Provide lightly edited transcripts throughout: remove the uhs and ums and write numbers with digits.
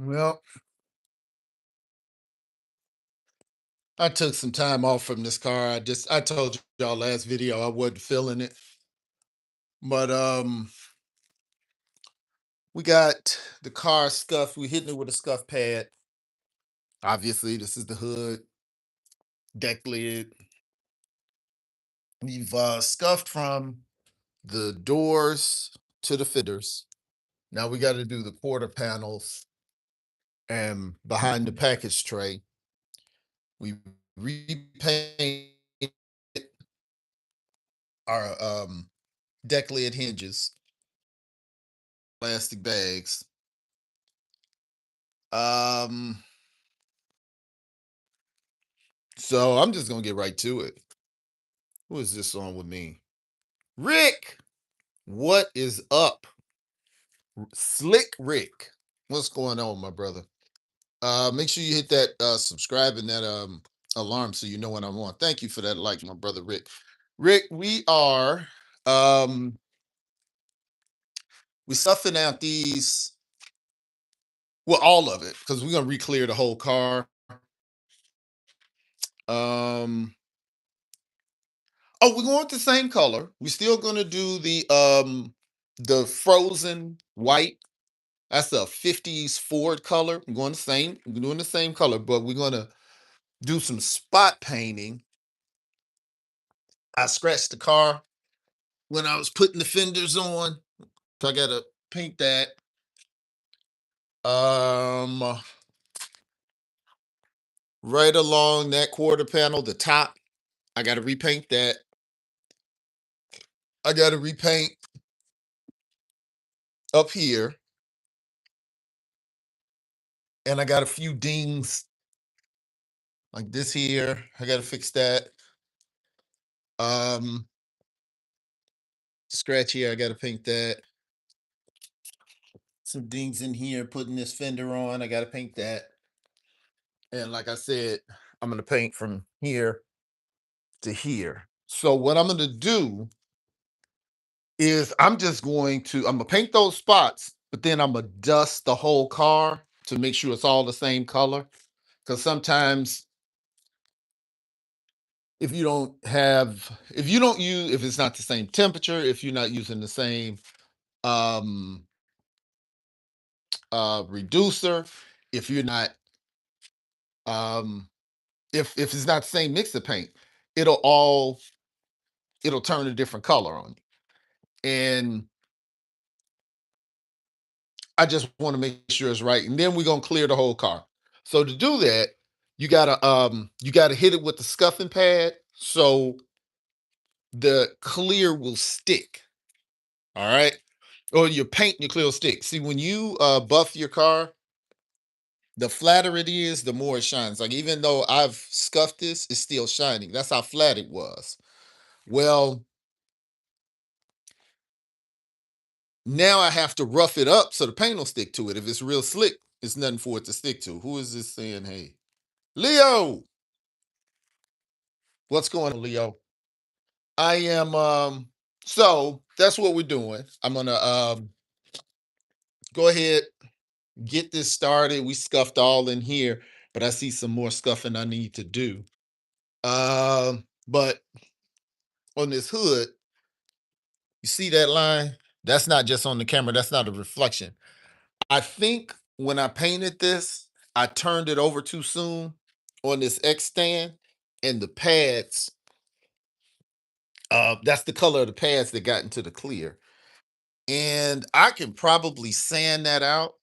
Well, I took some time off from this car. I told y'all last video I wasn't feeling it. But we got the car scuffed. We hitting it with a scuff pad. Obviously, this is the hood, deck lid. We've scuffed from the doors to the fenders. Now we got to do the quarter panels and behind the package tray. We repaint our deck lid hinges, plastic bags. Um, so I'm just gonna get right to it. Who is this on with me? Rick, what is up? Slick Rick. What's going on, my brother? Make sure you hit that subscribe and that alarm so you know when I'm on. Thank you for that like, my brother Rick. Rick, um we stuffing out these, well, all of it, because we're gonna re-clear the whole car. Um Oh, we're going with the same color. We're still gonna do the frozen white. That's a 50s Ford color. We're doing the same color, but we're gonna do some spot painting. I scratched the car when I was putting the fenders on, so I gotta paint that. Um, right along that quarter panel, the top, I gotta repaint that. I gotta repaint up here, and I got a few dings like this here. I gotta fix that. Um, Scratch here, I gotta paint that. Some dings in here, putting this fender on, I gotta paint that. And like I said, I'm gonna paint from here to here. So what I'm gonna do is I'm gonna paint those spots, but then I'm gonna dust the whole car to make sure it's all the same color. Because sometimes if it's not the same temperature, if you're not using the same um reducer, if you're not um if it's not the same mix of paint, it'll all it'll turn a different color on you. And I just want to make sure it's right. And then we're gonna clear the whole car. So to do that, you gotta hit it with the scuffing pad so the clear will stick. All right. Or your paint and your clear will stick. See, when you buff your car, the flatter it is, the more it shines. Like, even though I've scuffed this, it's still shining. That's how flat it was. Well, now I have to rough it up so the paint will stick to it. If it's real slick, it's nothing for it to stick to. Who is this saying, hey? Leo, what's going on, Leo? I am so that's what we're doing. I'm gonna go ahead, get this started. We scuffed all in here, but I see some more scuffing I need to do. But on this hood, you see that line? That's not just on the camera, that's not a reflection. I think when I painted this, I turned it over too soon on this X stand, and the pads, that's the color of the pads that got into the clear. And I can probably sand that out,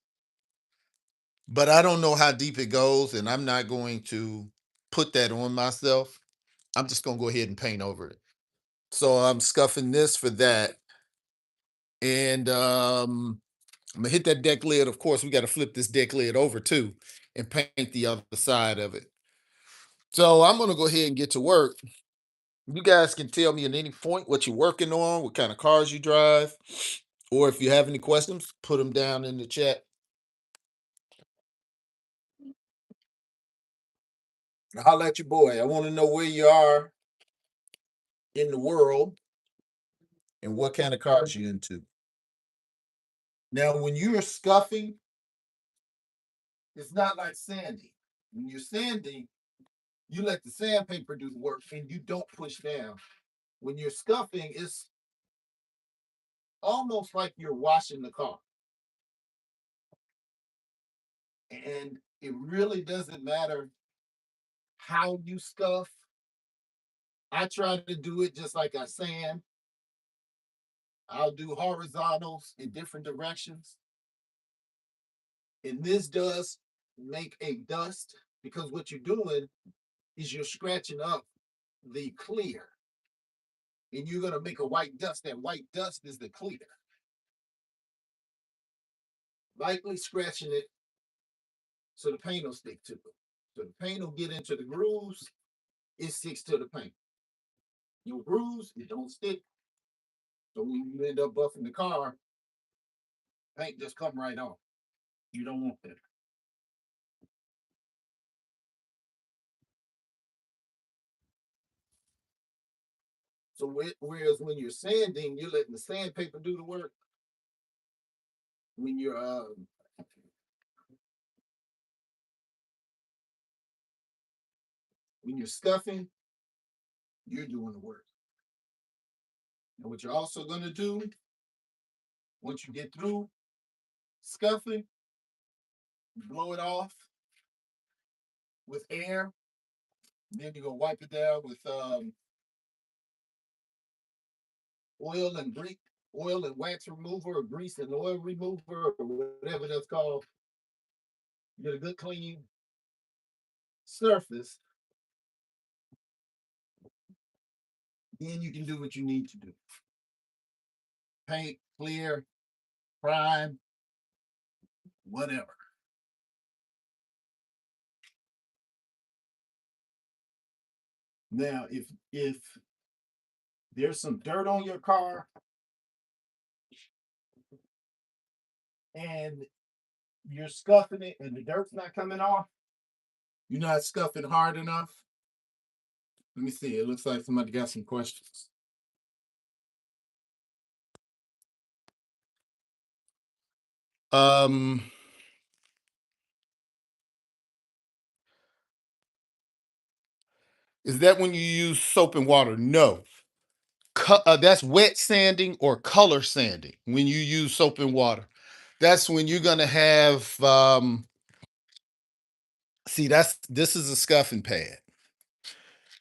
but I don't know how deep it goes, and I'm not going to put that on myself. I'm just gonna go ahead and paint over it. So I'm scuffing this for that. And I'm gonna hit that deck lid. Of course, we got to flip this deck lid over too and paint the other side of it. So I'm gonna go ahead and get to work. You guys can tell me at any point what you're working on, what kind of cars you drive, or if you have any questions, put them down in the chat. Holla at your boy. I want to know where you are in the world and what kind of cars you're into. Now, when you're scuffing, It's not like sanding. When you're sanding, you let the sandpaper do the work and you don't push down. When you're scuffing, it's almost like you're washing the car. And it really doesn't matter how you scuff. I try to do it just like I sand. I'll do horizontals in different directions. And this does make a dust because what you're doing is you're scratching up the clear and you're going to make a white dust. That white dust is the clear. Lightly scratching it so the paint will stick to it. So the paint will get into the grooves, it sticks to the paint. Your grooves, it don't stick. So when you end up buffing the car, paint just come right off. You don't want that. So whereas when you're sanding, you're letting the sandpaper do the work. When you're scuffing, you're doing the work. And what you're also gonna do once you get through scuffing, you blow it off with air. Then you're gonna wipe it down with oil and grease, oil and wax remover, or grease and oil remover, or whatever that's called. Get a good clean surface. Then you can do what you need to do. Paint, clear, prime, whatever. Now, if there's some dirt on your car and you're scuffing it and the dirt's not coming off, you're not scuffing hard enough. Let me see. It looks like somebody got some questions. Um, is that when you use soap and water? No. That's wet sanding or color sanding when you use soap and water. That's when you're gonna have see this is a scuffing pad.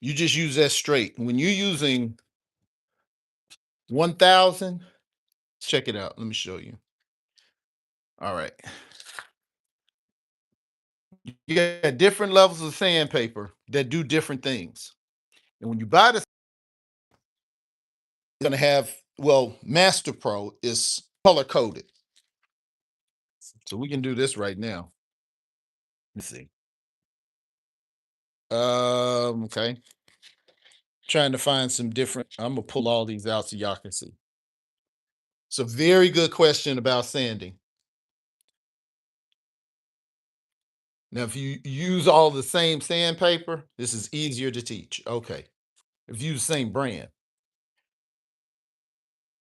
You just use that straight. When you're using 1000, check it out. Let me show you. All right. You got different levels of sandpaper that do different things. And when you buy this, it's gonna have, well, Master Pro is color coded. So we can do this right now. Let's see. Okay. Trying to find some different. I'm gonna pull all these out so y'all can see. It's a very good question about sanding. Now, if you use all the same sandpaper, this is easier to teach. Okay. If you use the same brand.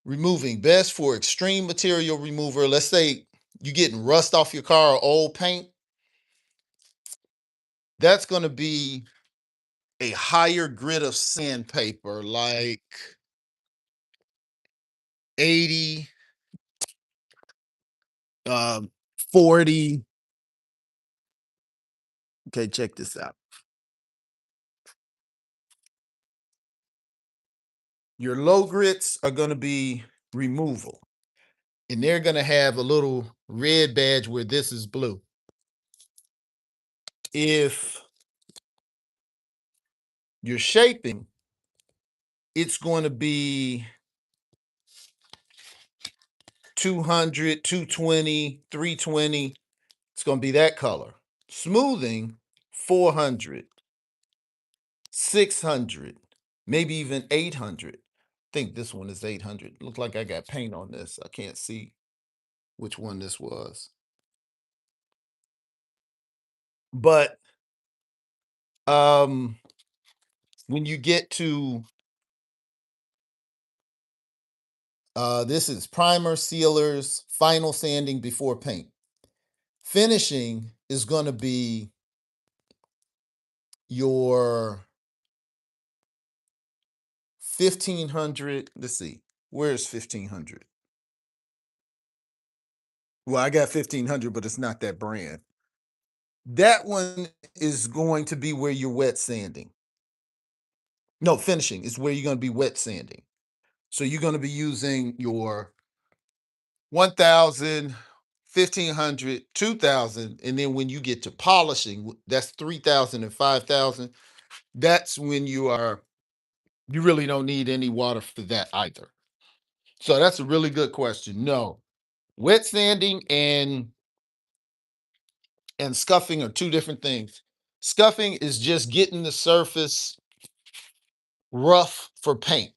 Removing best for extreme material remover. Let's say you're getting rust off your car or old paint. That's going to be a higher grit of sandpaper, like 80, 40. Okay, check this out. Your low grits are going to be removal, and they're going to have a little red badge where this is blue. If you're shaping, it's going to be 200, 220, 320. It's going to be that color. Smoothing, 400, 600, maybe even 800. I think this one is 800. Looks like I got paint on this. I can't see which one this was. But when you get to this is primer, sealers, final sanding before paint. Finishing is going to be your 1500. Let's see, where's 1500? Well, I got 1500, but it's not that brand. That one is going to be where you're wet sanding. No, finishing is where you're going to be wet sanding. So you're going to be using your 1000, 1500, 2000, and then when you get to polishing, that's 3000 and 5000. That's when you really don't need any water for that either. So that's a really good question. No, wet sanding and scuffing are two different things. Scuffing is just getting the surface rough for paint.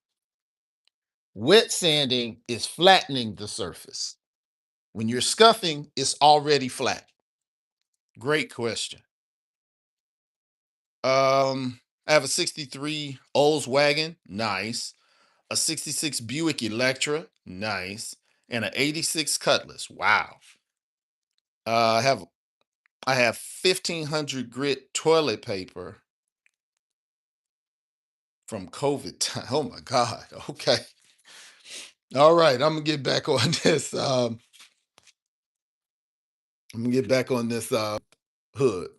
Wet sanding is flattening the surface. When you're scuffing, it's already flat. Great question. I have a 63 Oldswagen, nice. A 66 Buick Electra, nice. And an 86 Cutlass. Wow. Uh, I have I have 1500 grit toilet paper from COVID time. Oh my God. Okay. All right. I'm gonna get back on this. I'm gonna get back on this hood.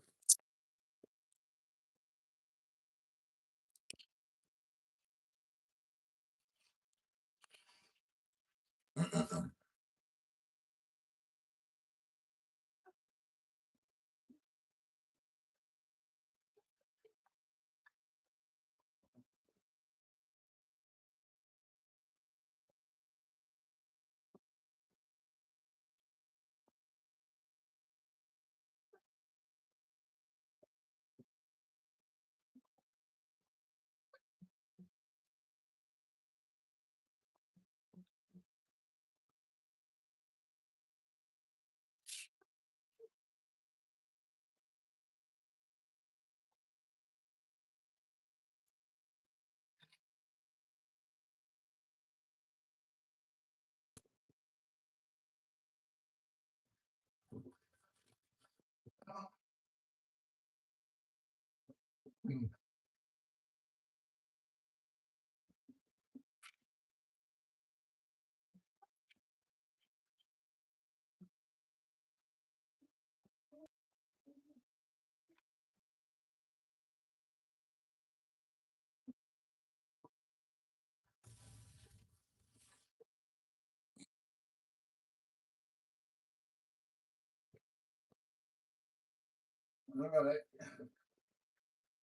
All right.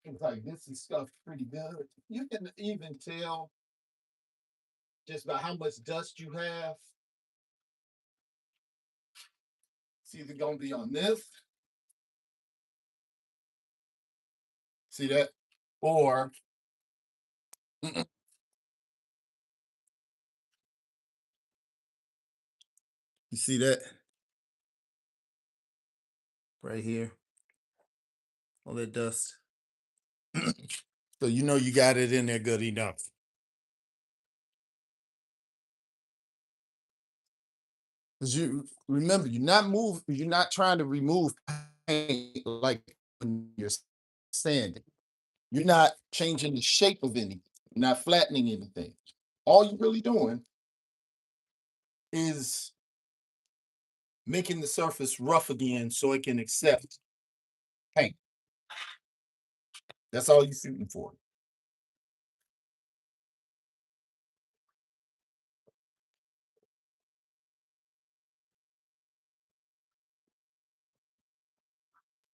It's like this is stuff pretty good. You can even tell just by how much dust you have. It's either gonna be on this, see that, or you see that right here, all that dust. So you know you got it in there good enough. Because you remember, you're not trying to remove paint like when you're sanding. You're not changing the shape of anything, you're not flattening anything. All you're really doing is making the surface rough again so it can accept paint. That's all you're shooting for.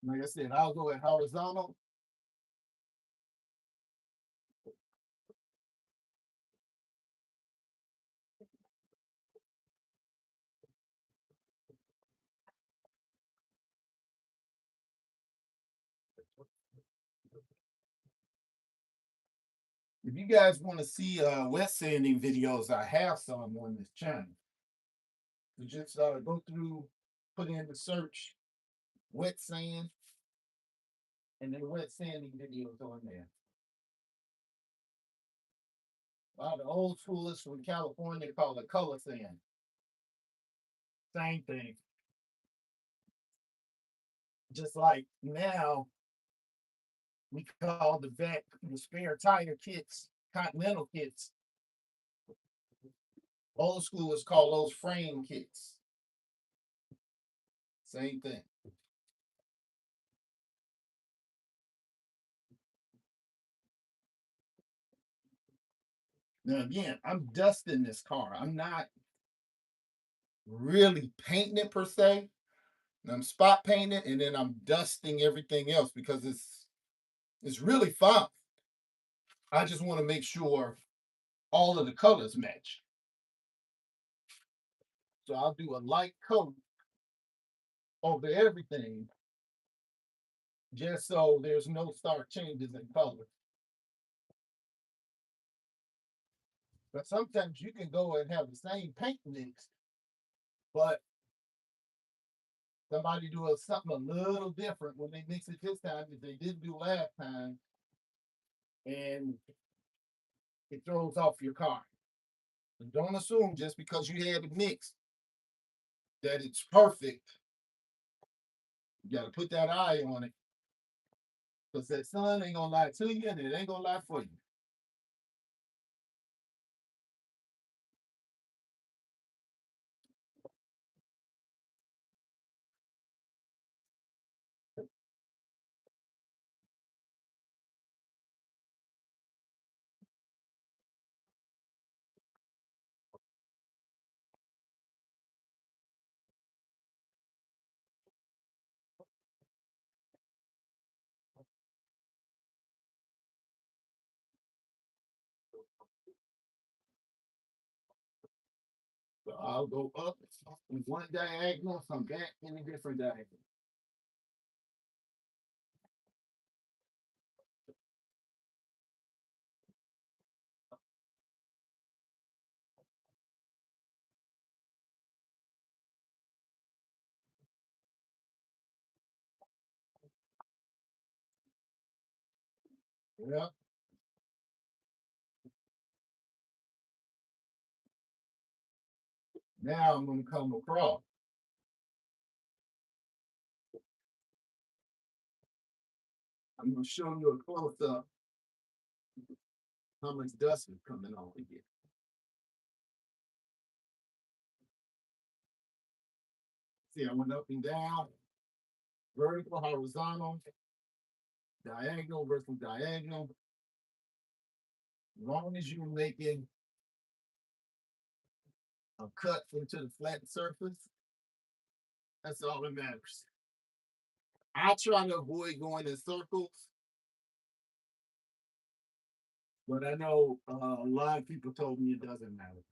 Like I said, I'll go at horizontal. If you guys want to see wet sanding videos, I have some on this channel. You just go through, put in the search wet sand, and then wet sanding videos on there. The old schoolers from California call it color sand. Same thing. Just like now, we call the spare tire kits, Continental kits. Old school is called those frame kits. Same thing. Now again, I'm dusting this car. I'm not really painting it per se. I'm spot painting it and then I'm dusting everything else because it's really fun. I just want to make sure all of the colors match. So I'll do a light coat over everything just so there's no stark changes in color. But sometimes you can go and have the same paint mix, but somebody do something a little different when they mix it this time that they didn't do last time, and it throws off your car. And don't assume just because you had it mixed that it's perfect. You got to put that eye on it because that sun ain't gonna lie to you, and it ain't gonna lie for you. So I'll go up in one diagonal, come back in a different diagonal. Yeah. Now I'm gonna come across. I'm gonna show you a close up how much dust is coming off again. See, I went up and down, vertical, horizontal, diagonal versus diagonal. As long as you're making a cut into the flat surface, that's all that matters. I try to avoid going in circles, but I know a lot of people told me it doesn't matter.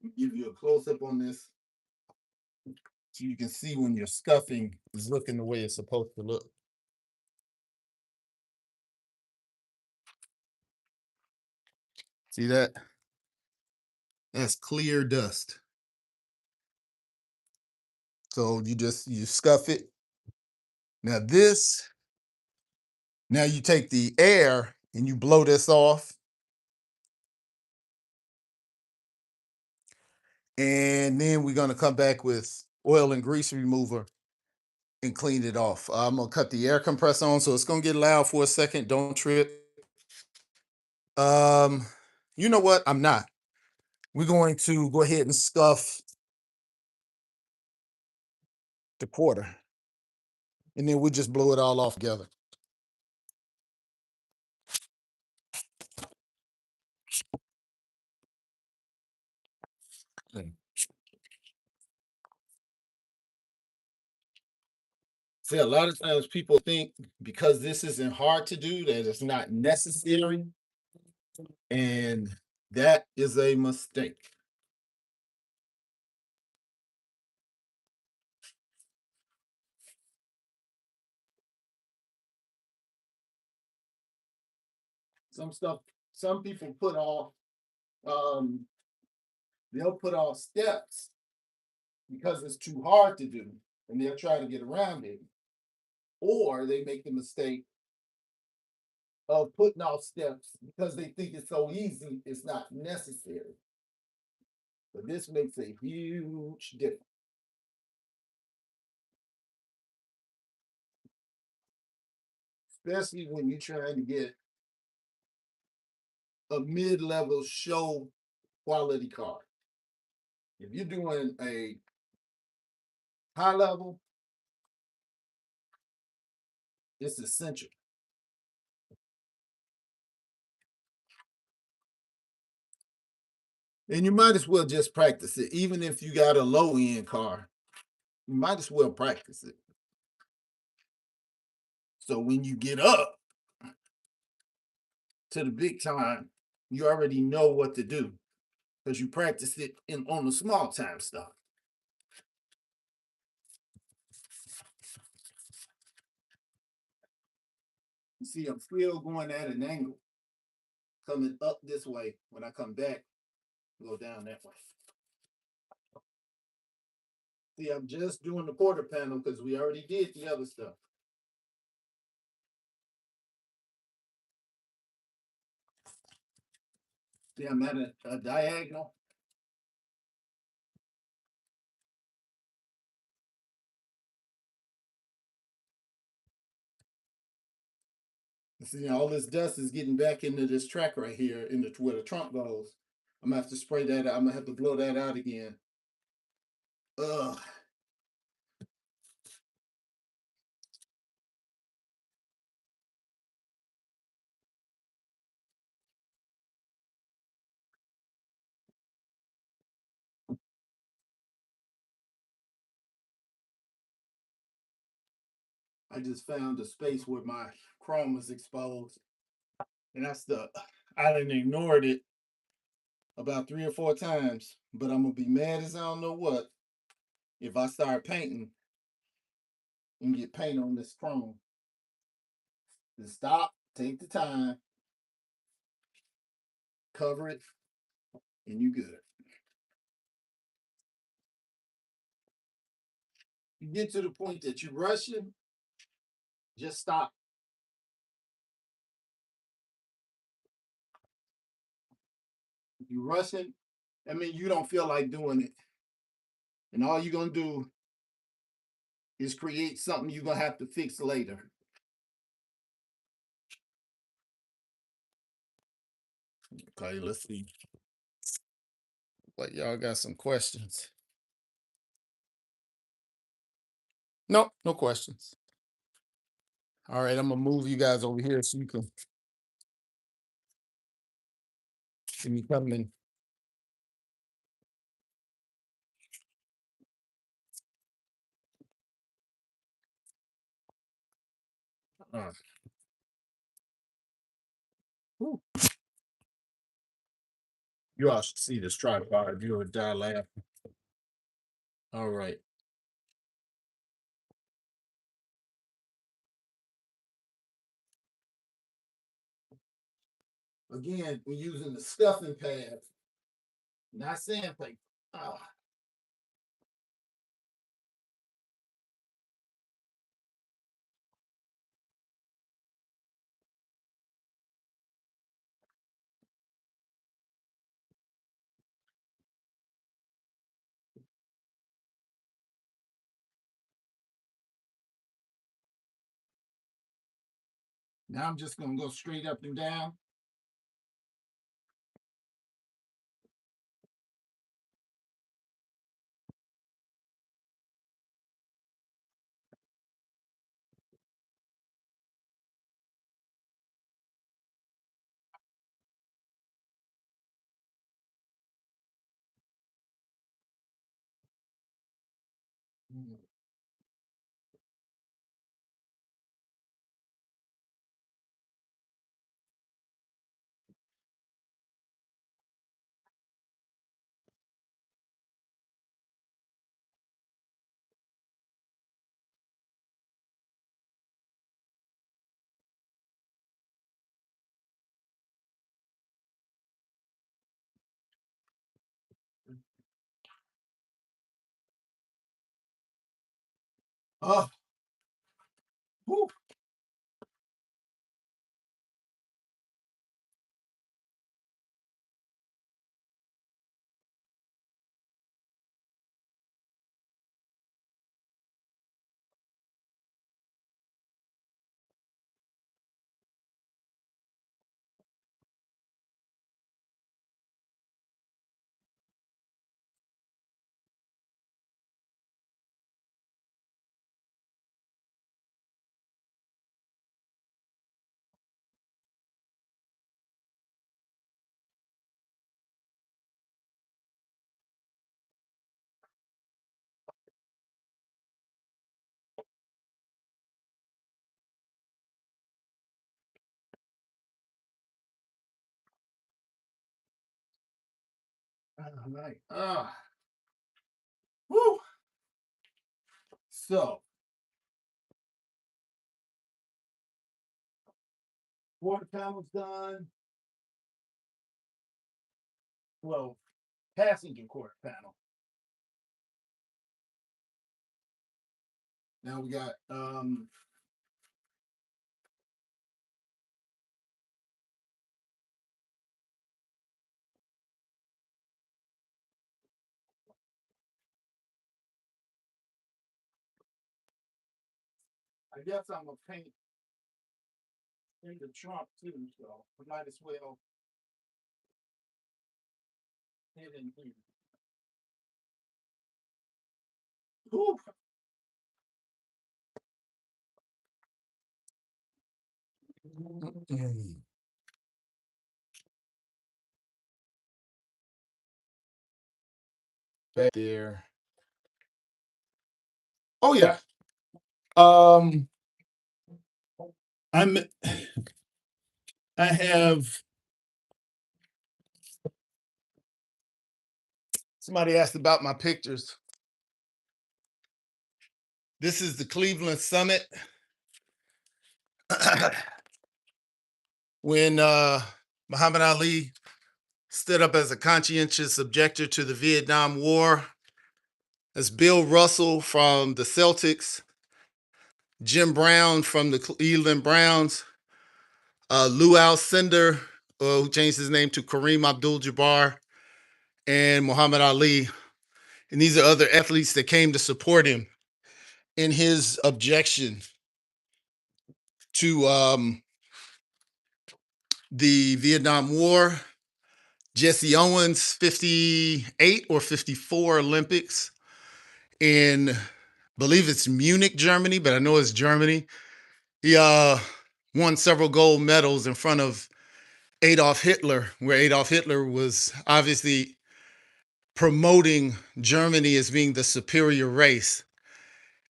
I'll give you a close up on this so you can see when your scuffing is looking the way it's supposed to look. See that? That's clear dust. So you scuff it. Now now you take the air and you blow this off. And then we're gonna come back with oil and grease remover and clean it off. I'm gonna cut the air compressor on, so it's gonna get loud for a second. Don't trip. Um, you know what? I'm not. We're going to go ahead and scuff the quarter, and then we just blow it all off together. Mm. See, a lot of times people think because this isn't hard to do that it's not necessary, and that is a mistake. Some stuff, some people put off, um, they'll put off steps because it's too hard to do, and they'll try to get around it. Or they make the mistake of putting off steps because they think it's so easy, it's not necessary. But this makes a huge difference. especially when you're trying to get a mid-level show quality car. If you're doing a high level, it's essential. And you might as well just practice it. Even if you got a low end car, you might as well practice it. So when you get up to the big time, you already know what to do because you practiced it in on the small time stuff. You see, I'm still going at an angle, coming up this way. When I come back, go down that way. See, I'm just doing the quarter panel because we already did the other stuff. See, I'm at a diagonal. See, all this dust is getting back into this track right here in the where the trunk goes. I'm gonna have to spray that out. I'm gonna have to blow that out again. Ugh. I just found a space where my chrome was exposed, and I didn't ignored it about 3 or 4 times. But I'm gonna be mad as I don't know what if I start painting and get paint on this chrome. Just stop, take the time, cover it, and you good. You get to the point that you're rushing, just stop. If you're rushing, I mean you don't feel like doing it. And all you're gonna do is create something you're gonna have to fix later. Okay, let's see. Like y'all got some questions. No, no questions. All right, I'm gonna move you guys over here so you can see me coming. Uh, you all should see this tripod. You would die laughing. All right. Again, we're using the scuffing pad, not sandpaper. Oh. Now I'm just gonna go straight up and down. Oh, whew. All right. Woo. So, quarter panel's done. Well, passenger quarter panel. Now we got I guess I'm gonna paint in the trunk too, so we might as well hit in here. Whew. Back there. Oh yeah. Um I'm I have somebody asked about my pictures. This is the Cleveland Summit. When Muhammad Ali stood up as a conscientious objector to the Vietnam War, as Bill Russell from the Celtics, Jim Brown from the Cleveland Browns, Lou Alcindor, who changed his name to Kareem Abdul-Jabbar, and Muhammad Ali. And these are other athletes that came to support him in his objection to the Vietnam War. Jesse Owens, 58 or 54 Olympics in, believe it's Munich, Germany, but I know it's Germany. He won several gold medals in front of Adolf Hitler, where Adolf Hitler was obviously promoting Germany as being the superior race.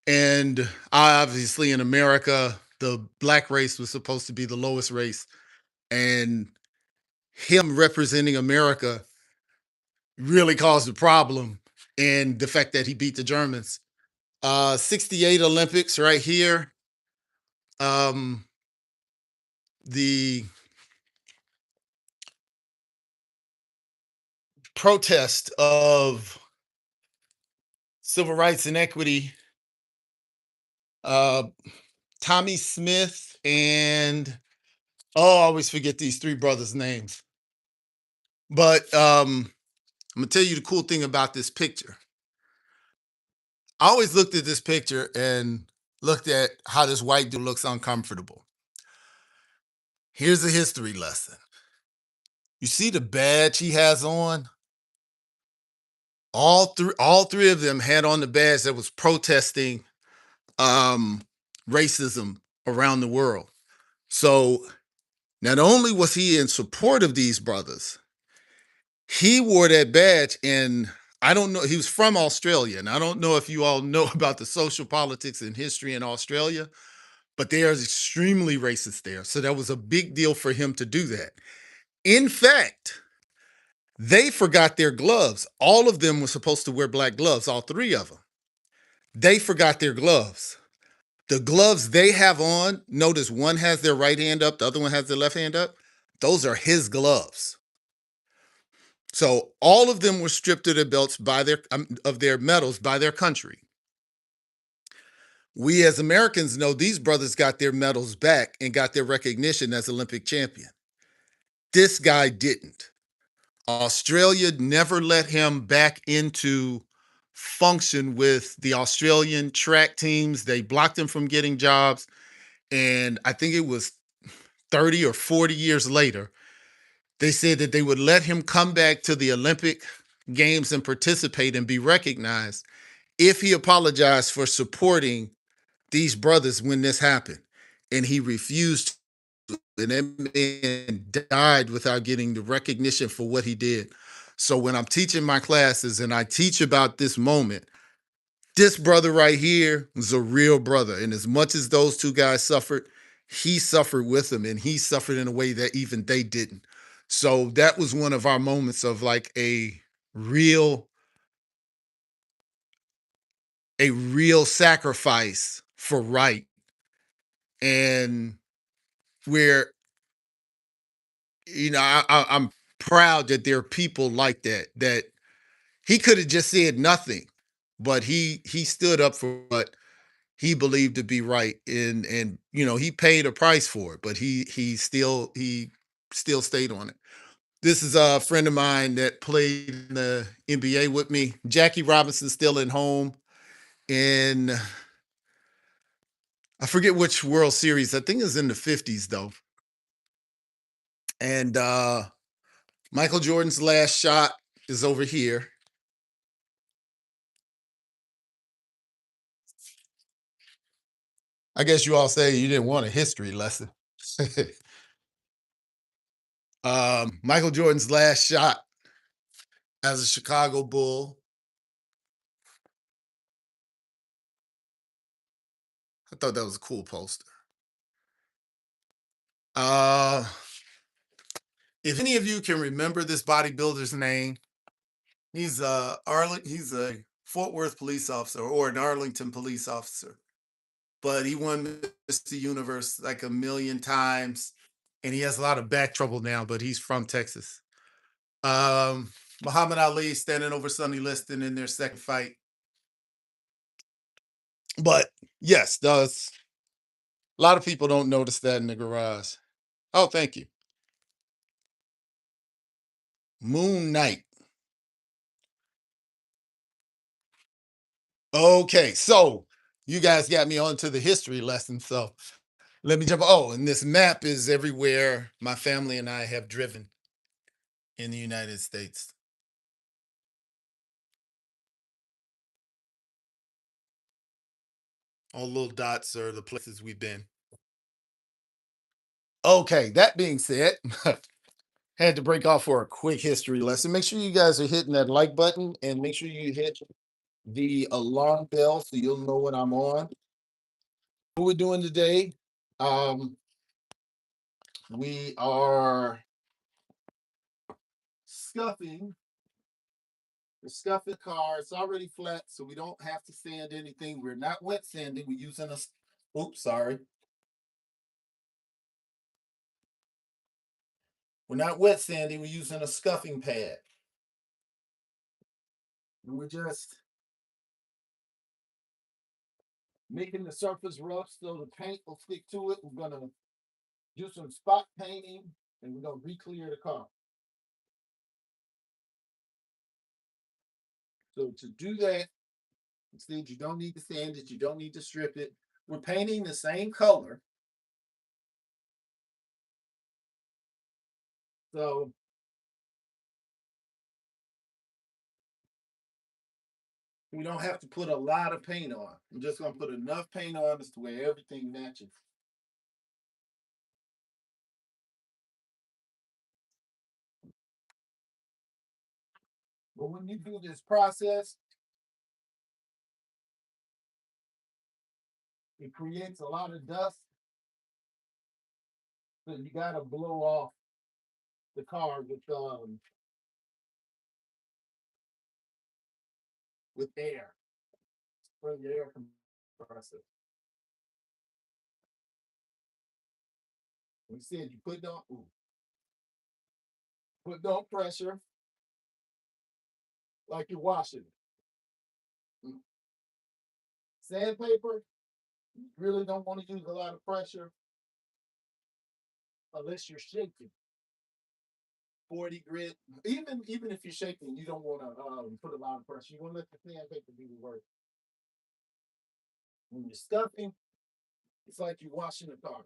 And obviously in America, the black race was supposed to be the lowest race. And him representing America really caused a problem. And the fact that he beat the Germans. 68 Olympics right here. Um, the protest of civil rights and equity. Uh, Tommy Smith and oh, I always forget these three brothers' names. But I'm gonna tell you the cool thing about this picture. I always looked at this picture and looked at how this white dude looks uncomfortable. Here's a history lesson. You see the badge he has on? All three of them had on the badge that was protesting racism around the world. So not only was he in support of these brothers, he wore that badge and I don't know, he was from Australia. And I don't know if you all know about the social politics and history in Australia, but they are extremely racist there. So that was a big deal for him to do that. In fact, they forgot their gloves. All of them were supposed to wear black gloves, all three of them. They forgot their gloves. The gloves they have on, notice one has their right hand up, the other one has their left hand up. Those are his gloves. So all of them were stripped of their belts by their of their medals by their country. We as Americans know these brothers got their medals back and got their recognition as Olympic champion. This guy didn't. Australia never let him back into function with the Australian track teams. They blocked him from getting jobs. And I think it was 30 or 40 years later, they said that they would let him come back to the Olympic Games and participate and be recognized if he apologized for supporting these brothers when this happened. And he refused to, and that man died without getting the recognition for what he did. So when I'm teaching my classes and I teach about this moment, this brother right here was a real brother. And as much as those two guys suffered, he suffered with them and he suffered in a way that even they didn't. So that was one of our moments of like a real a real sacrifice for right, and where I'm proud that there are people like that, that he could have just said nothing, but he stood up for what he believed to be right, and he paid a price for it, but he still stayed on it. This is a friend of mine that played in the NBA with me. Jackie Robinson's still at home, and I forget which World Series. I think it's in the 50s though. And Michael Jordan's last shot is over here. I guess you all say you didn't want a history lesson. Michael Jordan's last shot as a Chicago Bull. I thought that was a cool poster. Uh, if any of you can remember this bodybuilder's name, he's a Fort Worth police officer or an Arlington police officer, but he won Mr. Universe like a million times, and he has a lot of back trouble now. But he's from Texas. Um, Muhammad Ali standing over Sonny Liston in their second fight. But yes, does a lot of people don't notice that in the garage. Oh, thank you. Moon Knight. Okay, so you guys got me onto the history lesson. So let me jump. Oh, and this map is everywhere my family and I have driven in the United States. All little dots are the places we've been. Okay, that being said, had to break off for a quick history lesson. Make sure you guys are hitting that like button and make sure you hit the alarm bell so you'll know when I'm on. What we're doing today, um, we are scuffing the scuffing car. It's already flat, so we don't have to sand anything. We're not wet sanding. We're using oops, sorry. We're not wet sanding. We're using a scuffing pad. And we're just making the surface rough so the paint will stick to it. We're gonna do some spot painting, and we're gonna re-clear the car. So to do that, instead you don't need to sand it, you don't need to strip it. We're painting the same color. So we don't have to put a lot of paint on. I'm just gonna put enough paint on as to where everything matches. But when you do this process, it creates a lot of dust. So you gotta blow off the car with air. Bring your air compressor. We said you put no pressure like you're washing. Mm. Sandpaper, you really don't want to use a lot of pressure unless you're shaking. 40 grit. Even if you're shaking, you don't want to put a lot of pressure. You want to let the sandpaper do the work. When you're stuffing, it's like you're washing a car.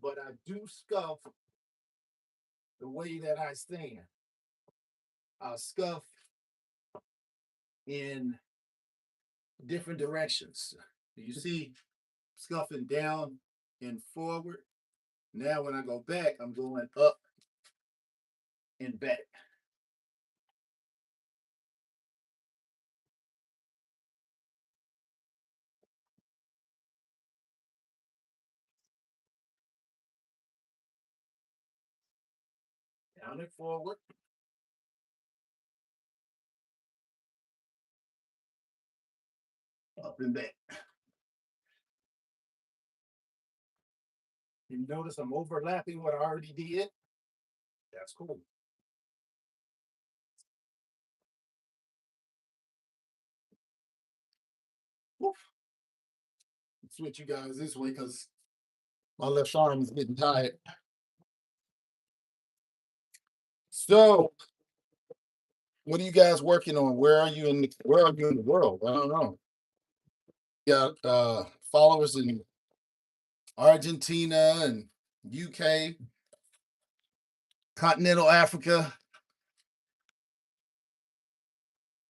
But I do scuff the way that I stand. I scuff in different directions. You see, scuffing down and forward. Now, when I go back, I'm going up and back. Down and forward. Up and back. You notice I'm overlapping what I already did? That's cool. Woof. Switch you guys this way because my left arm is getting tired. So, what are you guys working on? Where are you in the world? I don't know. Got followers in Argentina and UK, continental Africa,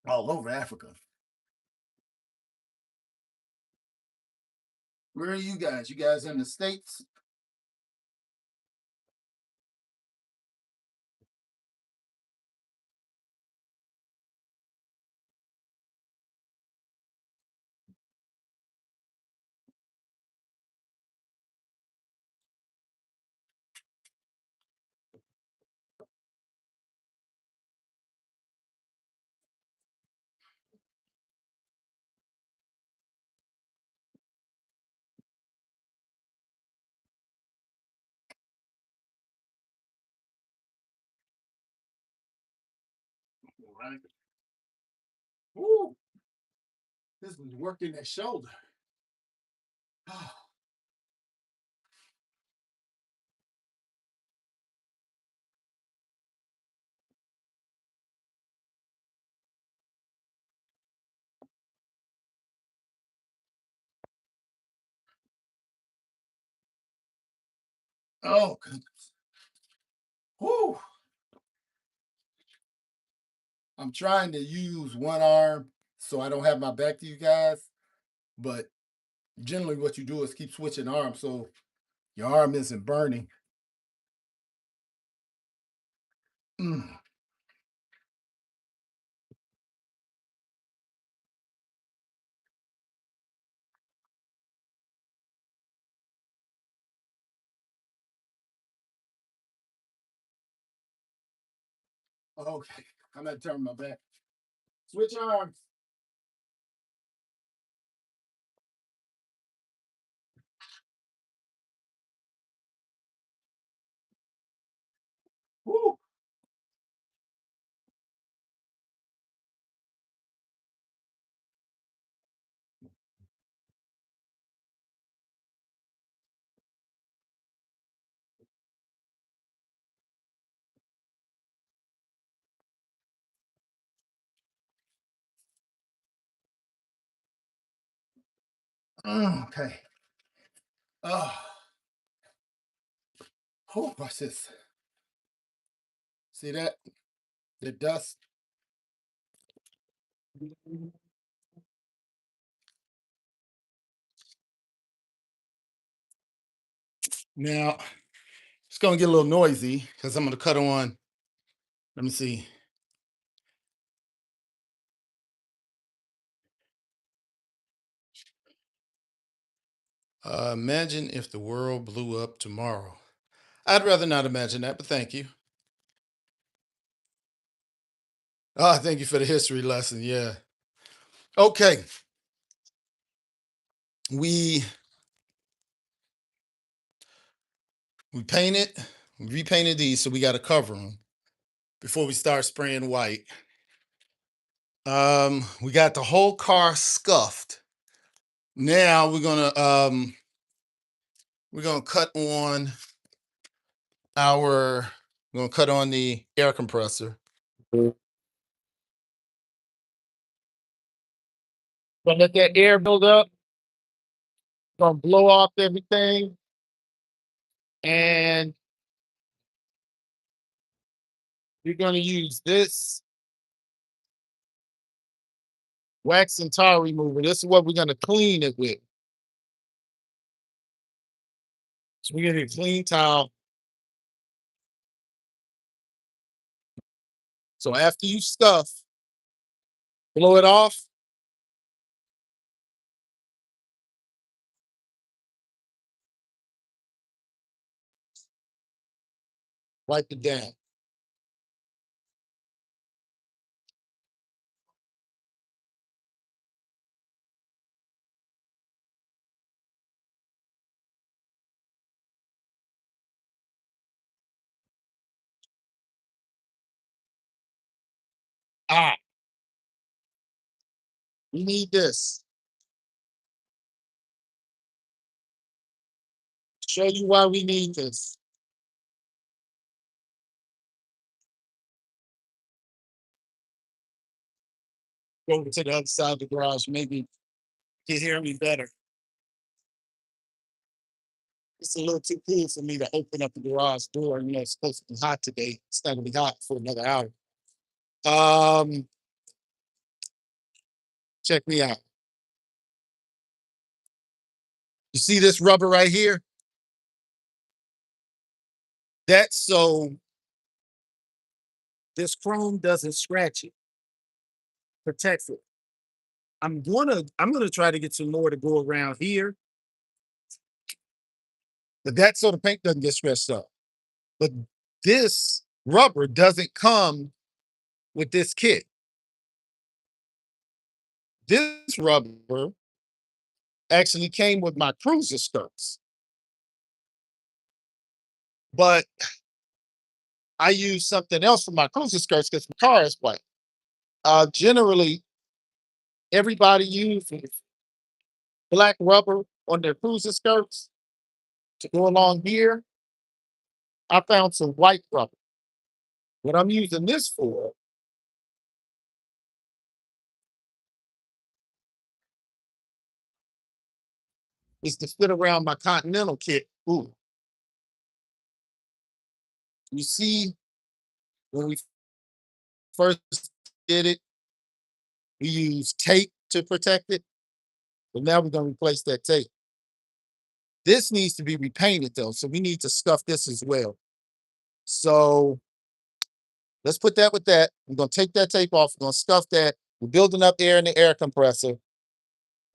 all over Africa. Where are you guys? You guys in the States? All right. Woo! This was working that shoulder. Oh, goodness. Woo! I'm trying to use one arm so I don't have my back to you guys, but generally what you do is keep switching arms so your arm isn't burning. Mm. Okay, I'm gonna turn my back. Switch arms. Woo! Okay. Oh, watch this. See that? The dust. Now it's gonna get a little noisy because I'm gonna cut on. Let me see. Imagine if the world blew up tomorrow. I'd rather not imagine that, but thank you. Oh, thank you for the history lesson. Yeah. Okay. We we painted, we repainted these, so we got to cover them before we start spraying white. We got the whole car scuffed. Now we're gonna cut on our we're gonna cut on the air compressor. Gonna let that air build up. Gonna blow off everything, and you're gonna use this wax and tar remover. This is what we're gonna clean it with. So we're gonna get a clean towel. So after you stuff, blow it off, wipe it down. Ah, we need this. Show you why we need this. Go over to the other side of the garage. Maybe you can hear me better. It's a little too cool for me to open up the garage door. You know, it's supposed to be hot today. It's not gonna be hot for another hour. Um, check me out. You see this rubber right here? That's so this chrome doesn't scratch it, protects it. I'm gonna try to get some more to go around here, but that's so the paint doesn't get scratched up. But this rubber doesn't come with this kit. This rubber actually came with my cruiser skirts, but I use something else for my cruiser skirts because my car is white. Generally, everybody uses black rubber on their cruiser skirts to go along here. I found some white rubber. What I'm using this for is to fit around my Continental kit. Ooh, you see, when we first did it, we used tape to protect it, but now we're going to replace that tape. This needs to be repainted though, so we need to scuff this as well. So let's put that with that. We're going to take that tape off. We're going to scuff that. We're building up air in the air compressor.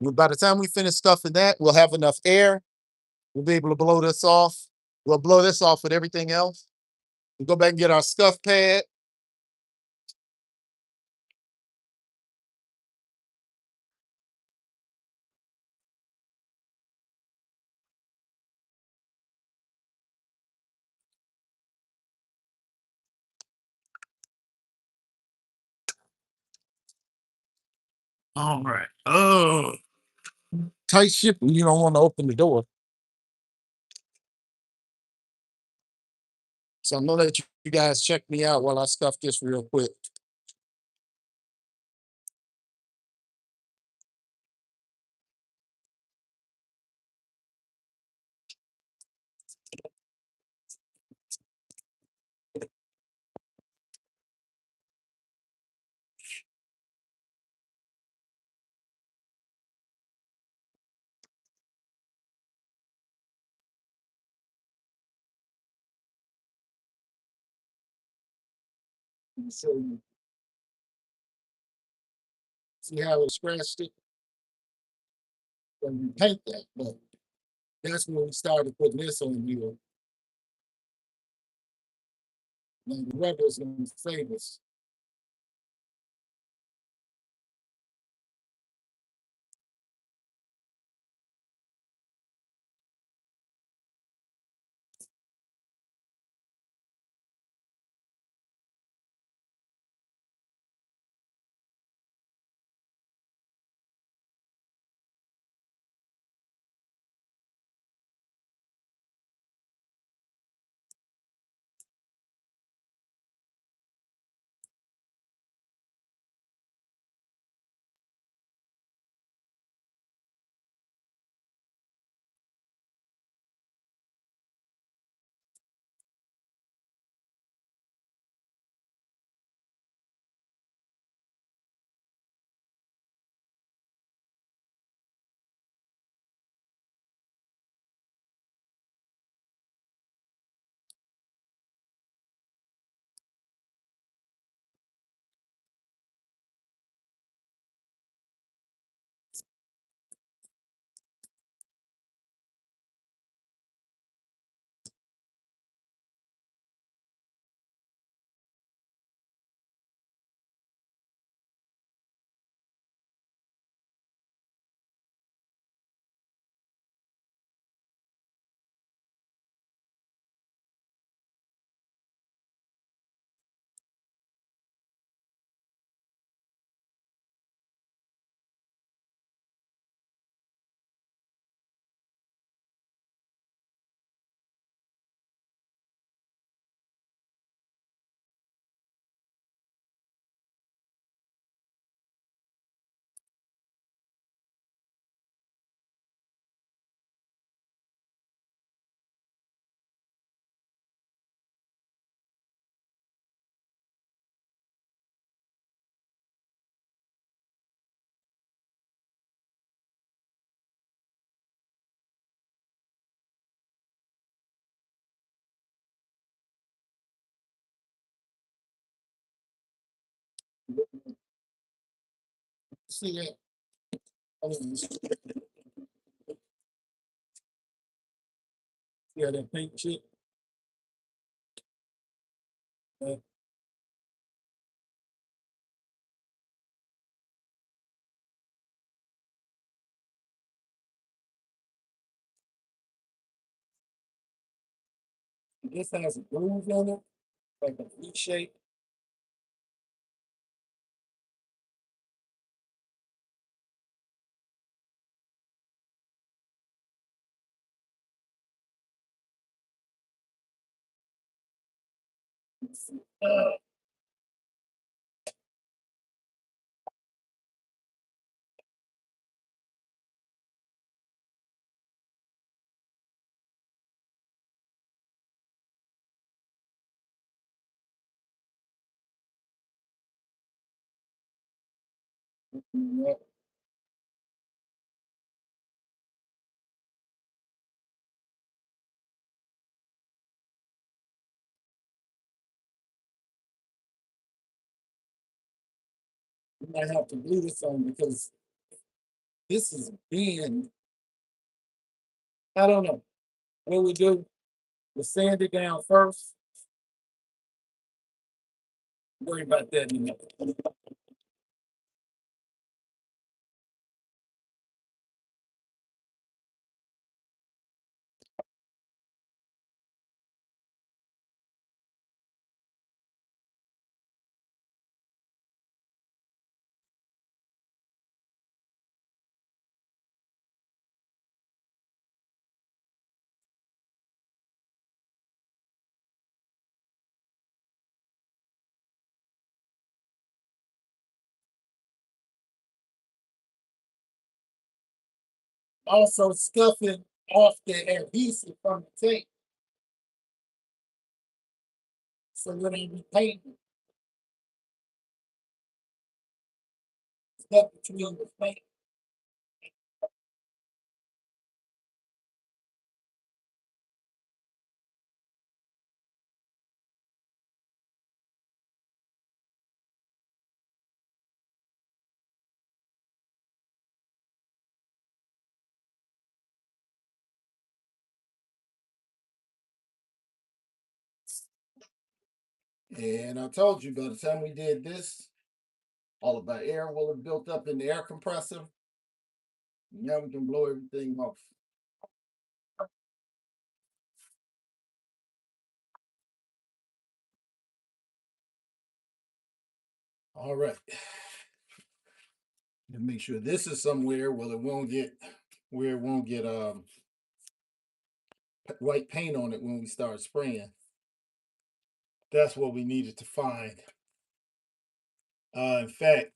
By the time we finish stuffing that, we'll have enough air. We'll be able to blow this off. We'll blow this off with everything else. We'll go back and get our scuff pad. All right. Oh, tight ship when you don't want to open the door. So I'm gonna let you guys check me out while I stuff this real quick. So you see how it scratched it? When you paint that, but that's when we started putting this on here. And the rubber is gonna save us. See that? I mean, yeah, that paint chip. Uh, this has a groove in it, like a V shape. Uh, yeah, we might have to glue this on because this is being, I don't know. What we do, we sand it down first. Worry about that in a minute. Also scuffing off the adhesive from the tape so when they be painting, stuff between the paint. And I told you by the time we did this, all of our air will have built up in the air compressor. Now we can blow everything off. All right. And make sure this is somewhere where it won't get white paint on it when we start spraying. That's what we needed to find. In fact,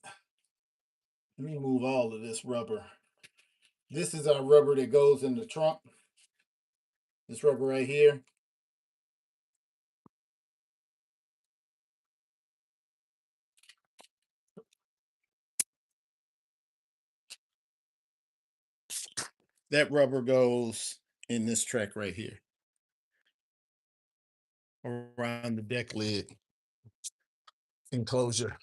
let me move all of this rubber. This is our rubber that goes in the trunk. This rubber right here. That rubber goes in this track right here around the deck lid enclosure.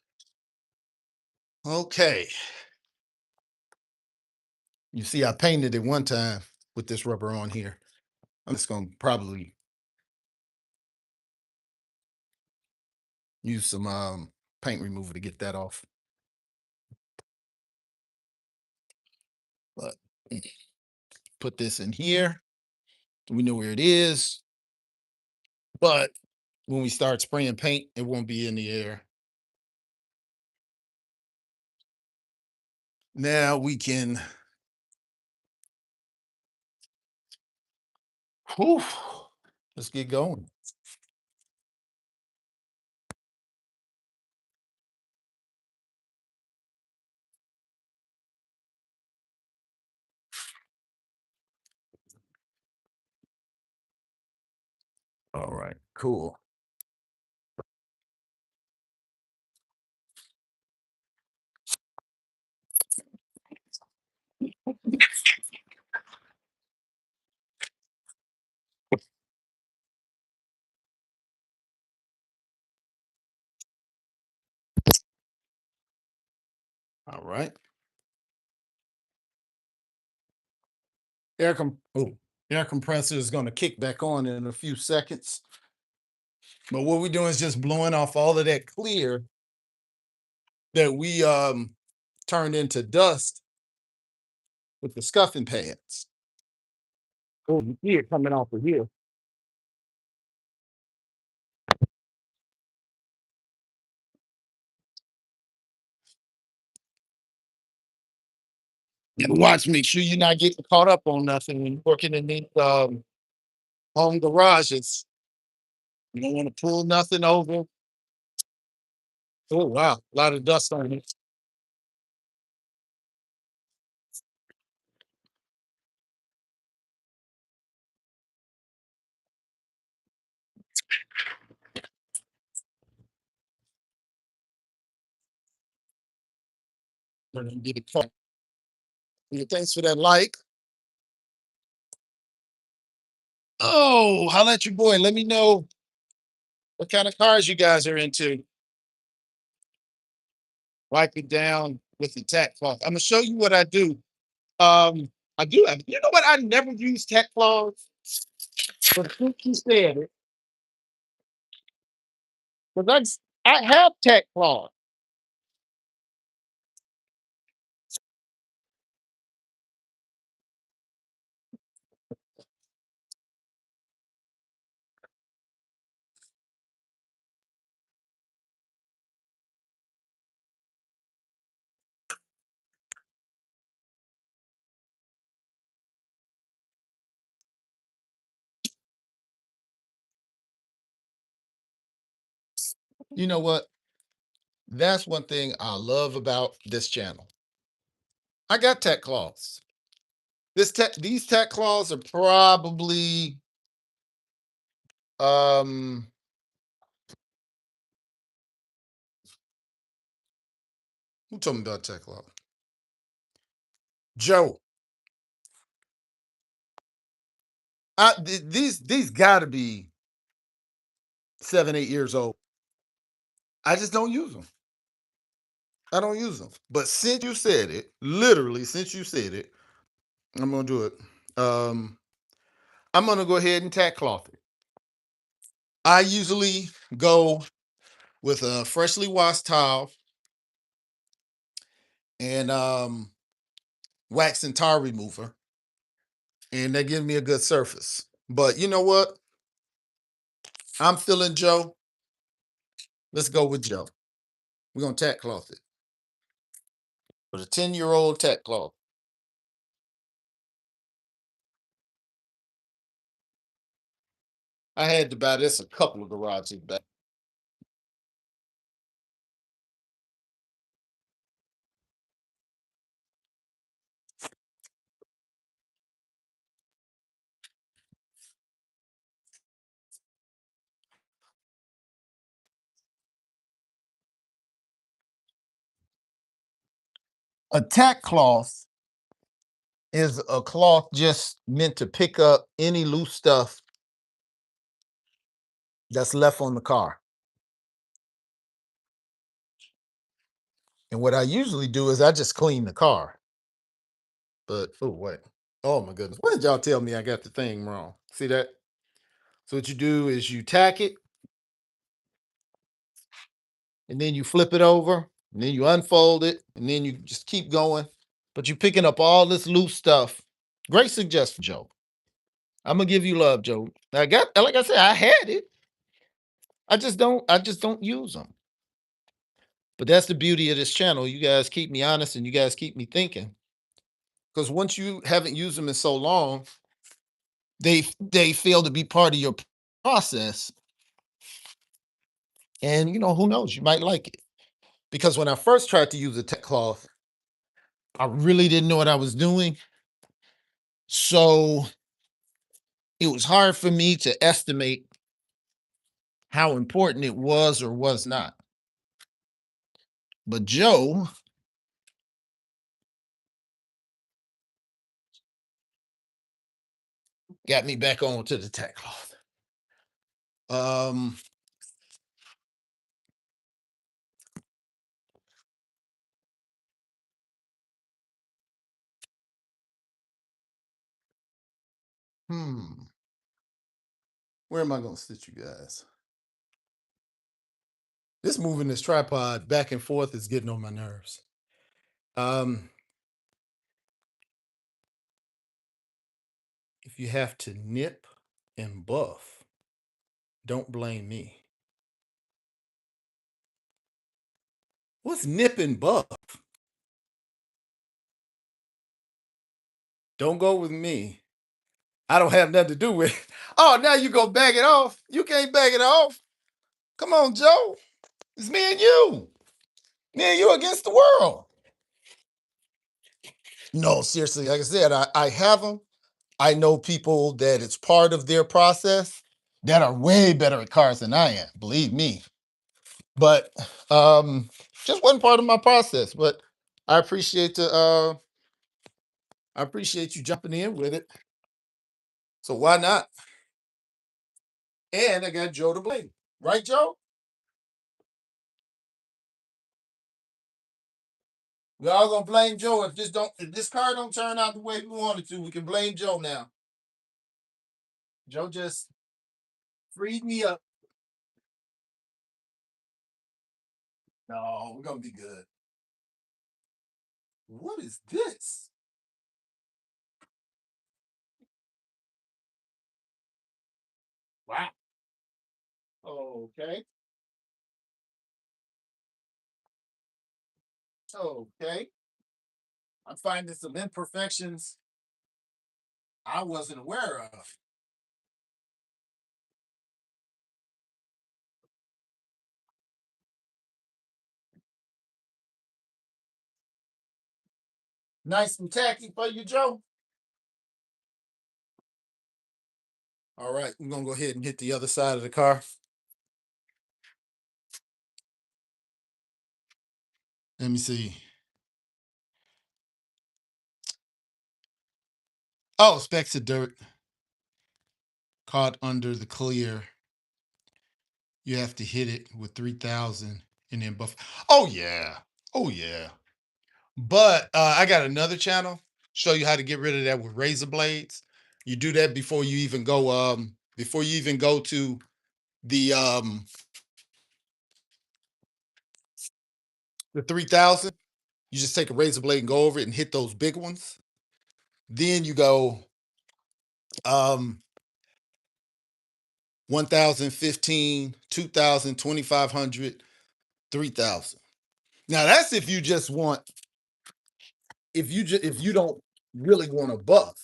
Okay. You see, I painted it one time with this rubber on here. I'm just going to probably use some paint remover to get that off. But put this in here. We know where it is. But when we start spraying paint, it won't be in the air. Now we can, whew, let's get going. All right, cool. All right. Air compressor is going to kick back on in a few seconds. But what we're doing is just blowing off all of that clear that we turned into dust with the scuffing pads. Oh, you see it coming off of here. And watch, make sure you're not getting caught up on nothing when you're working in these home garages. You don't want to pull nothing over. Oh wow, a lot of dust on it. Get it caught. Yeah, thanks for that like. Oh, holla at your boy. Let me know what kind of cars you guys are into. Wipe it down with the tack cloth. I'm gonna show you what I do. I do. You know what? I never use tack cloths, but since you said it, because I have tack cloths. You know what? That's one thing I love about this channel. I got tack cloths. These tack cloths are probably um who told me about tack cloth? Joe. These gotta be 7, 8 years old. I just don't use them. I don't use them. But since you said it, literally since you said it, I'm gonna do it. Um, I'm gonna go ahead and tack cloth it. I usually go with a freshly washed towel and wax and tar remover, and that gives me a good surface. But you know what? I'm feeling Joe. Let's go with Joe. We're gonna tack cloth it with a 10-year-old tack cloth. I had to buy this a couple of garages back. A tack cloth is a cloth just meant to pick up any loose stuff that's left on the car. And what I usually do is I just clean the car. But oh wait. Oh my goodness. What did y'all tell me I got the thing wrong? See that? So what you do is you tack it and then you flip it over and then you unfold it and then you just keep going. But you're picking up all this loose stuff. Great suggestion, Joe. I'm gonna give you love, Joe. I got like I said, I had it. I just don't use them. But that's the beauty of this channel. You guys keep me honest and you guys keep me thinking. Because once you haven't used them in so long, they fail to be part of your process. And who knows, you might like it. Because when I first tried to use a tech cloth, I really didn't know what I was doing. So it was hard for me to estimate how important it was or was not. But Joe got me back on to the tech cloth. Um, Hmm. Where am I going to sit you guys? This moving this tripod back and forth is getting on my nerves. Um, if you have to nip and buff, don't blame me. What's nip and buff? Don't go with me. I don't have nothing to do with it. Oh, now you go back it off. You can't back it off. Come on, Joe. It's me and you. Me and you against the world. No, seriously, like I said, I have them. I know people that it's part of their process that are way better at cars than I am, believe me. But um just wasn't part of my process. But I appreciate the I appreciate you jumping in with it. So why not? And I got Joe to blame. Right, Joe? We all gonna blame Joe if this car don't turn out the way we wanted to, we can blame Joe now. Joe just freed me up. No, we're gonna be good. What is this? Wow. Okay. Okay. I'm finding some imperfections I wasn't aware of. Nice and tacky for you, Joe. All right, I'm gonna go ahead and hit the other side of the car. Let me see. Oh, specks of dirt caught under the clear. You have to hit it with 3,000 and then buff. Oh yeah. Oh yeah. But I got another channel. Show you how to get rid of that with razor blades. You do that before you even go to the 3,000. You just take a razor blade and go over it and hit those big ones. Then you go 1,000, 15, 2,000, 2,500, 3,000. Now that's if you just want if you don't really want to buff,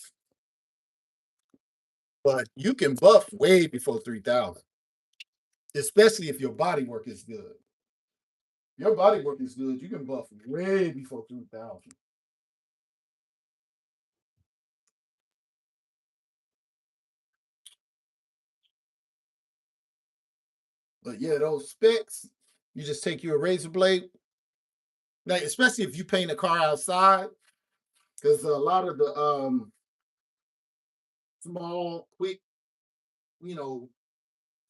but you can buff way before 3,000, especially if your body work is good. Your body work is good, you can buff way before 3,000. But yeah, those specs, you just take your razor blade. Now, especially if you paint a car outside, because a lot of the small, quick, you know,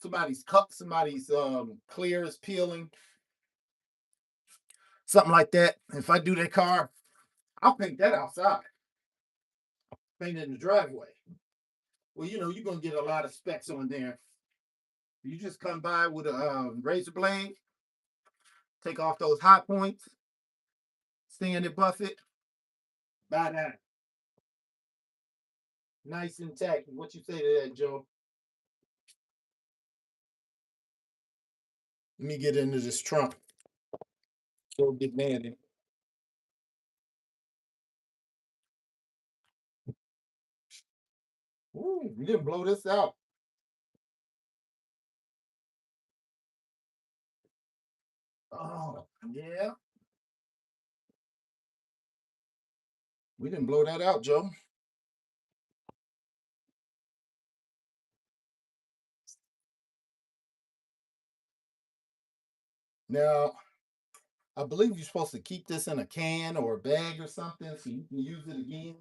somebody's cup, somebody's clear is peeling, something like that. If I do that car, I'll paint that outside, paint it in the driveway. Well, you're gonna get a lot of specs on there. You just come by with a razor blade, take off those hot points, sand it, buff it, by that. Nice and tacky. What you say to that, Joe? Let me get into this trunk. Go get man. Ooh, we didn't blow this out. Oh, yeah. We didn't blow that out, Joe. Now, I believe you're supposed to keep this in a can or a bag or something so you can use it again.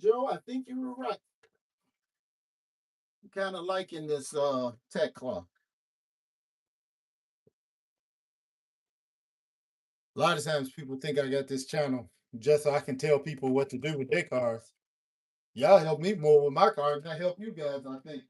Joe, I think you were right. Kind of liking this tech clock. A lot of times people think I got this channel just so I can tell people what to do with their cars. Y'all help me more with my cars than I help you guys, I think.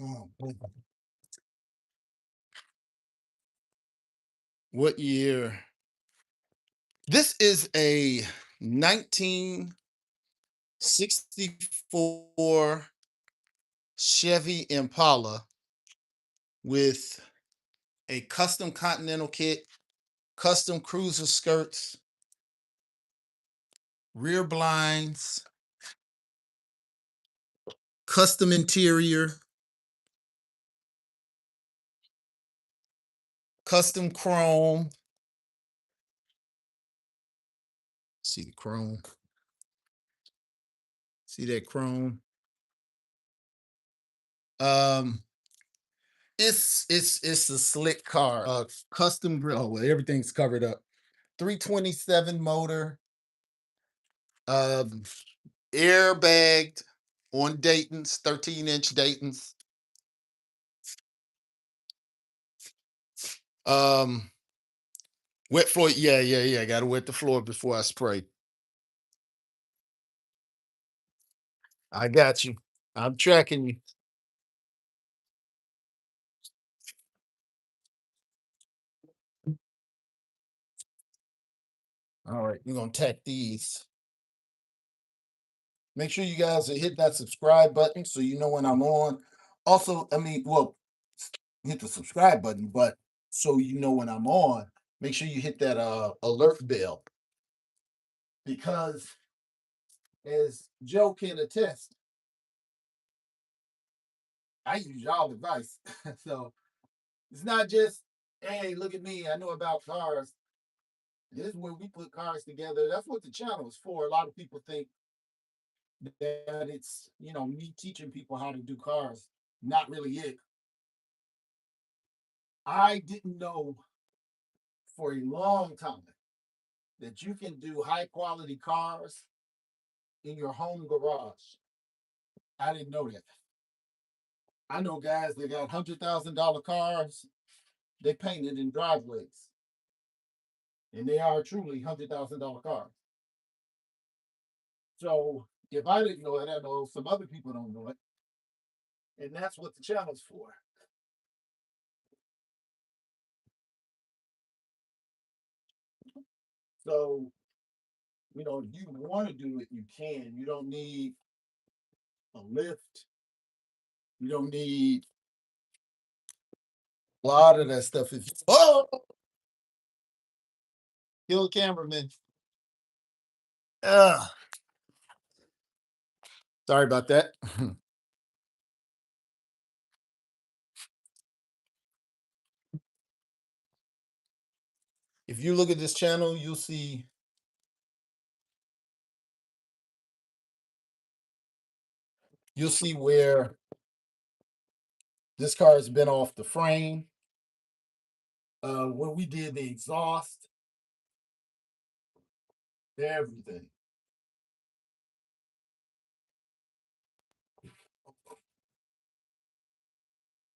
Oh, what year? This is a 1964 Chevy Impala with a custom Continental kit, custom cruiser skirts, rear blinds, custom interior, custom chrome. See the chrome. See that chrome? Um, it's a slick car. Custom grill. Oh, well, everything's covered up. 327 motor. Um, airbagged on Dayton's, 13-inch Dayton's. Um, wet floor. Yeah, yeah, yeah. Got to wet the floor before I spray. I got you. I'm tracking you. All right, we're gonna tack these. Make sure you guys hit that subscribe button so you know when I'm on. Also, I mean, well, hit the subscribe button, but so you know when I'm on, make sure you hit that alert bell because as Joe can attest, I use y'all advice. So it's not just, hey, look at me, I know about cars. This is where we put cars together. That's what the channel is for. A lot of people think that it's, me teaching people how to do cars. Not really it. I didn't know for a long time that you can do high quality cars in your home garage. I didn't know that. I know guys that got $100,000 cars, they painted in driveways, and they are truly $100,000 cars. So if I didn't know it, I know some other people don't know it, and that's what the channel's for. So if you want to do it, you can. You don't need a lift. You don't need a lot of that stuff. If kill cameraman. Ugh. Sorry about that. If you look at this channel, you'll see where this car has been off the frame. When we did the exhaust, everything.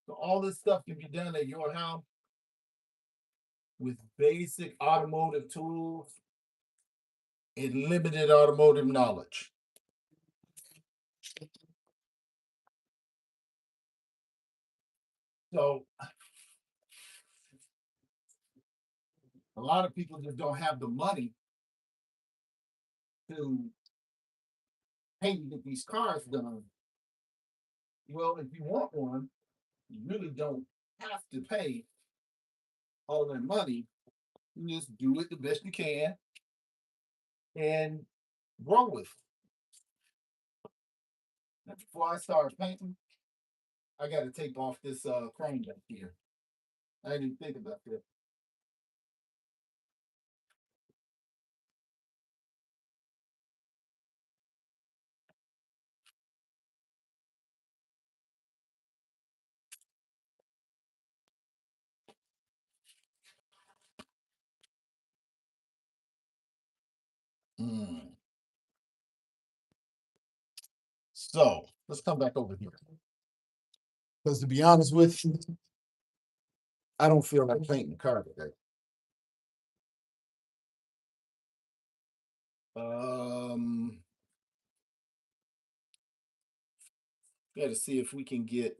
So all this stuff can be done at your house with basic automotive tools and limited automotive knowledge. So a lot of people just don't have the money to pay to get these cars done. Well, if you want one, you really don't have to pay all that money. You just do it the best you can and grow with it. Now, before I start painting, I got to take off this crane back here. I didn't even think about that. Mm. So let's come back over here. Because to be honest with you, I don't feel like painting the car today. Um, got to see if we can get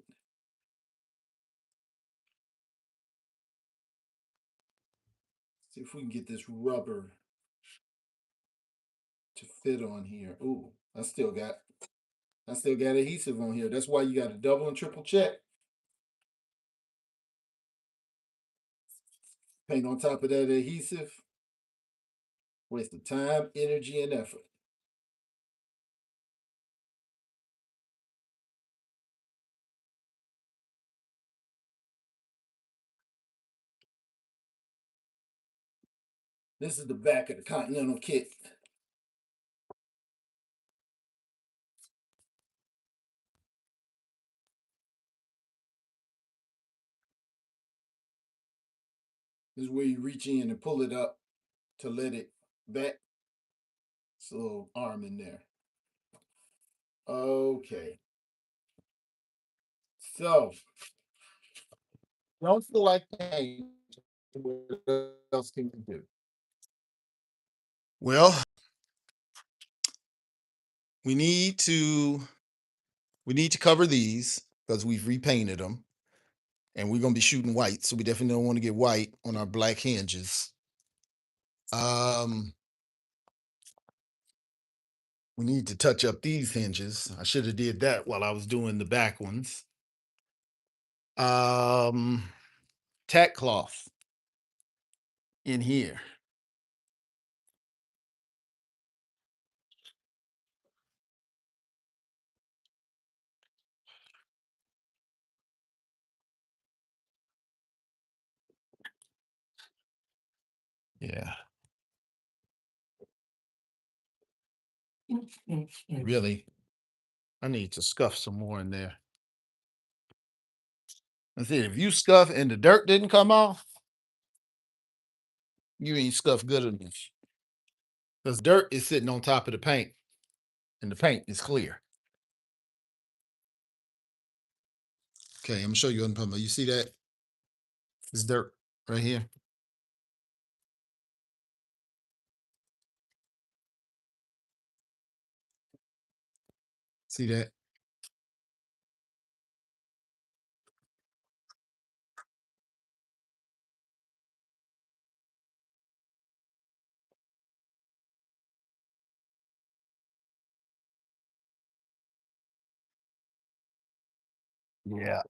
this rubber to fit on here. Ooh, I still got adhesive on here. That's why you got to double and triple check. Paint on top of that adhesive. Waste of time, energy, and effort. This is the back of the Continental kit. This is where you reach in and pull it up to let it back. It's a little arm in there. Okay. So, don't feel like paint. What else can you do? Well, we need to we need to cover these because we've repainted them and we're gonna be shooting white, so we definitely don't want to get white on our black hinges. Um, we need to touch up these hinges. I should have did that while I was doing the back ones. Um, tack cloth in here. Yeah. Really, I need to scuff some more in there. I said, if you scuff and the dirt didn't come off, you ain't scuffed good enough. Because dirt is sitting on top of the paint, and the paint is clear. Okay, I'm gonna show you what I'm talking about. You see that? It's dirt right here. See that? Yeah.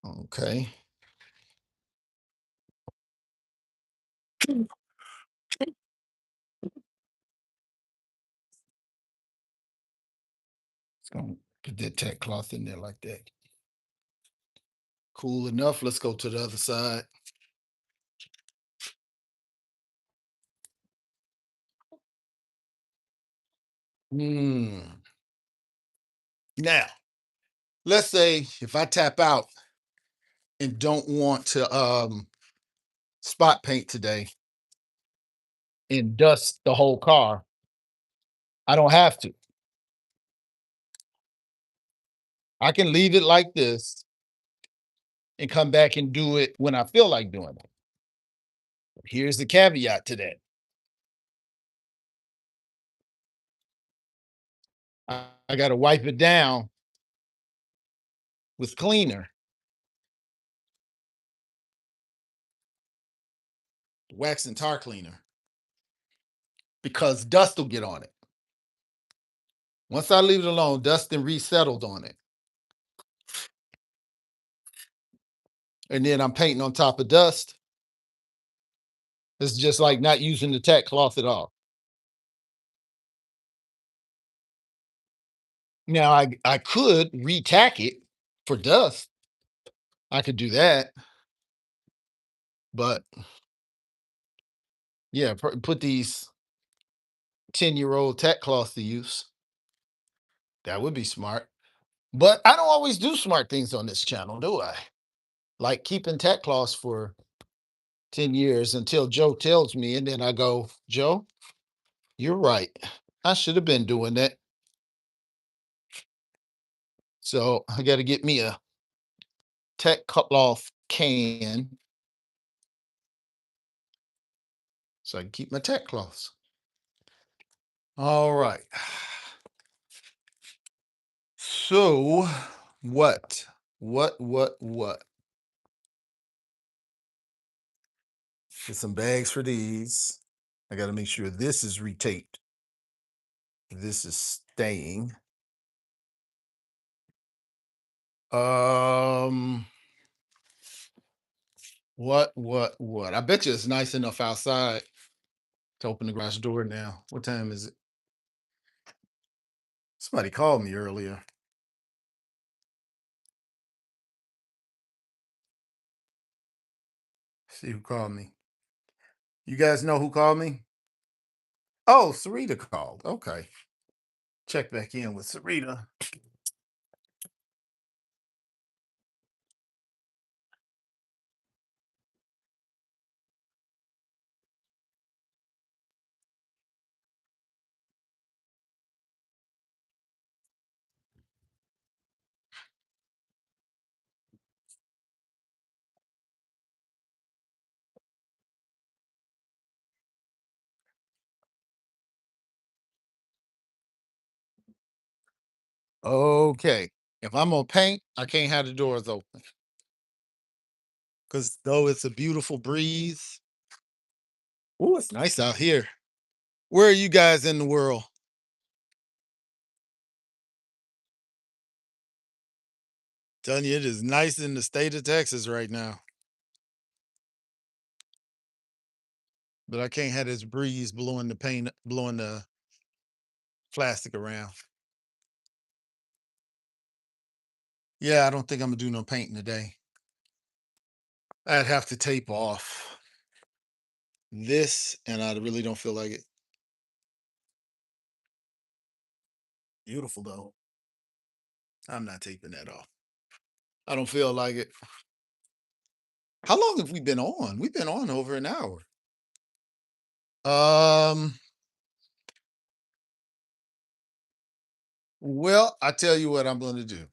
Okay. It's gonna put that tack cloth in there like that. Cool enough. Let's go to the other side. Hmm. Now, let's say if I tap out and don't want to spot paint today, and dust the whole car. I don't have to. I can leave it like this and come back and do it when I feel like doing it. Here's the caveat to that. I got to wipe it down with cleaner, wax and tar cleaner, because dust will get on it. Once I leave it alone, dust and resettled on it. And then I'm painting on top of dust. It's just like not using the tack cloth at all. Now I could retack it for dust. I could do that, but yeah, put these 10-year-old tack cloths to use. That would be smart. But I don't always do smart things on this channel, do I? Like keeping tack cloths for 10 years until Joe tells me, and then I go, Joe, you're right. I should have been doing that. So I got to get me a tack cloth can so I can keep my tack cloths. All right. So what? What? Get some bags for these. I got to make sure this is retaped. This is staying. Um, what? I bet you it's nice enough outside to open the garage door now. What time is it? Somebody called me earlier. See who called me. You guys know who called me? Oh, Sarita called. Okay. Check back in with Sarita. Okay. If I'm gonna paint, I can't have the doors open. Because though it's a beautiful breeze. Oh, it's nice out here. Where are you guys in the world? Telling you, it is nice in the state of Texas right now. But I can't have this breeze blowing the paint, blowing the plastic around. Yeah, I don't think I'm gonna do no painting today. I'd have to tape off this, and I really don't feel like it. Beautiful though. I'm not taping that off. I don't feel like it. How long have we been on? We've been on over an hour. Um, well, I tell you what I'm gonna do.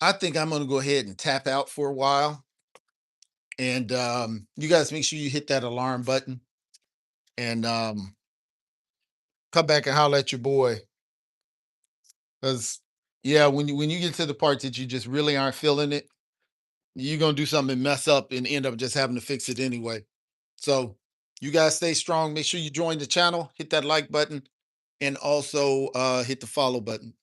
I think I'm gonna go ahead and tap out for a while. And you guys make sure you hit that alarm button and come back and holler at your boy. Because yeah, when you get to the part that you just really aren't feeling it, you're gonna do something and mess up and end up just having to fix it anyway. So you guys stay strong. Make sure you join the channel, hit that like button, and also hit the follow button.